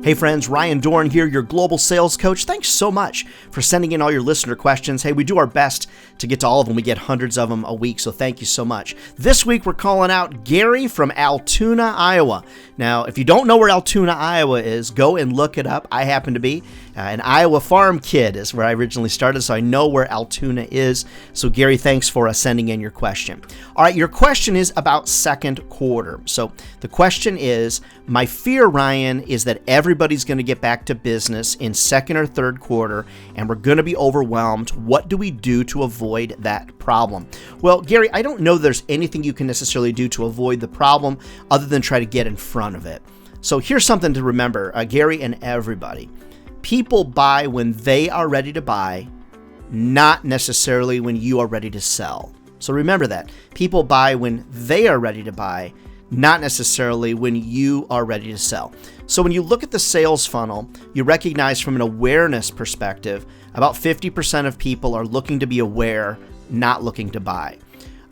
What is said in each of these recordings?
Hey friends, Ryan Dorn here, your global sales coach. Thanks so much for sending in all your listener questions. Hey, we do our best to get to all of them. We get hundreds of them a week, so thank you so much. This week, we're calling out Gary from Altoona, Iowa. Now, if you don't know where Altoona, Iowa is, go and look it up. I happen to be an Iowa farm kid is where I originally started, so I know where Altoona is. So Gary, thanks for sending in your question. All right, your question is about second quarter. So the question is, my fear, Ryan, is that everybody's going to get back to business in second or third quarter, and we're going to be overwhelmed. What do we do to avoid that problem? Well, Gary, I don't know there's anything you can necessarily do to avoid the problem other than try to get in front of it. So here's something to remember, Gary and everybody. People buy when they are ready to buy, not necessarily when you are ready to sell. So remember that. People buy when they are ready to buy, not necessarily when you are ready to sell. So when you look at the sales funnel, you recognize from an awareness perspective, about 50% of people are looking to be aware, not looking to buy.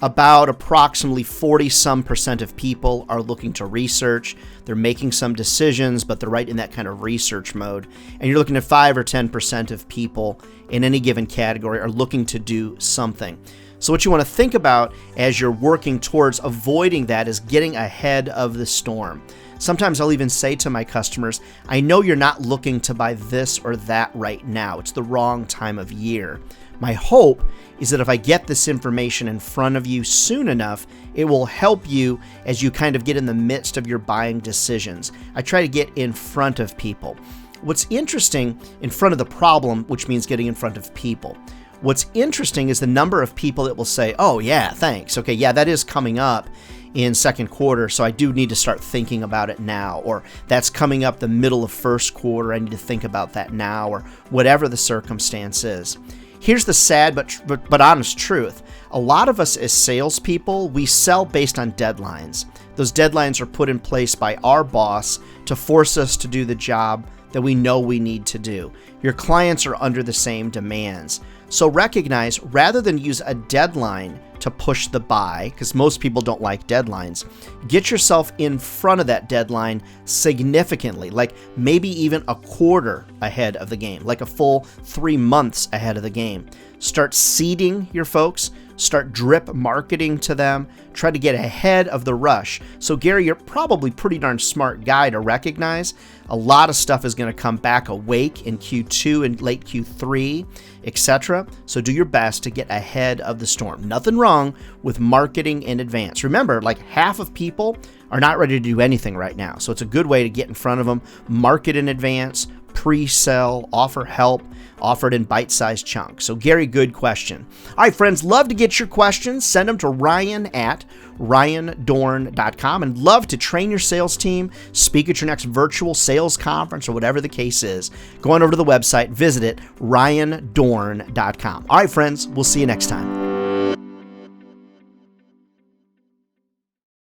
About approximately 40% of people are looking to research. They're making some decisions, but they're right in that kind of research mode. And you're looking at 5 or 10% of people in any given category are looking to do something. So what you want to think about as you're working towards avoiding that is getting ahead of the storm. Sometimes I'll even say to my customers, I know you're not looking to buy this or that right now. It's the wrong time of year. My hope is that if I get this information in front of you soon enough, it will help you as you kind of get in the midst of your buying decisions. I try to get in front of people. What's interesting, in front of the problem, which means getting in front of people. What's interesting is the number of people that will say, oh yeah, thanks. Okay, yeah, that is coming up in second quarter, so I do need to start thinking about it now. Or that's coming up the middle of first quarter, I need to think about that now, or whatever the circumstance is. Here's the sad but honest truth. A lot of us as salespeople, we sell based on deadlines. Those deadlines are put in place by our boss to force us to do the job that we know we need to do. Your clients are under the same demands. So recognize, rather than use a deadline to push the buy, because most people don't like deadlines, get yourself in front of that deadline significantly, like maybe even a quarter ahead of the game, like a full 3 months ahead of the game. Start seeding your folks, start drip marketing to them, try to get ahead of the rush. So Gary, you're probably a pretty darn smart guy to recognize a lot of stuff is going to come back awake in Q2 and late Q3, etc. So do your best to get ahead of the storm. Nothing wrong with marketing in advance. Remember, like half of people are not ready to do anything right now. So it's a good way to get in front of them, market in advance, pre-sell, offer help, offer it in bite-sized chunks. So Gary, good question. All right, friends, love to get your questions. Send them to ryan@ryandorn.com, and love to train your sales team, speak at your next virtual sales conference, or whatever the case is. Go on over to the website, visit it, ryandorn.com. All right, friends, we'll see you next time.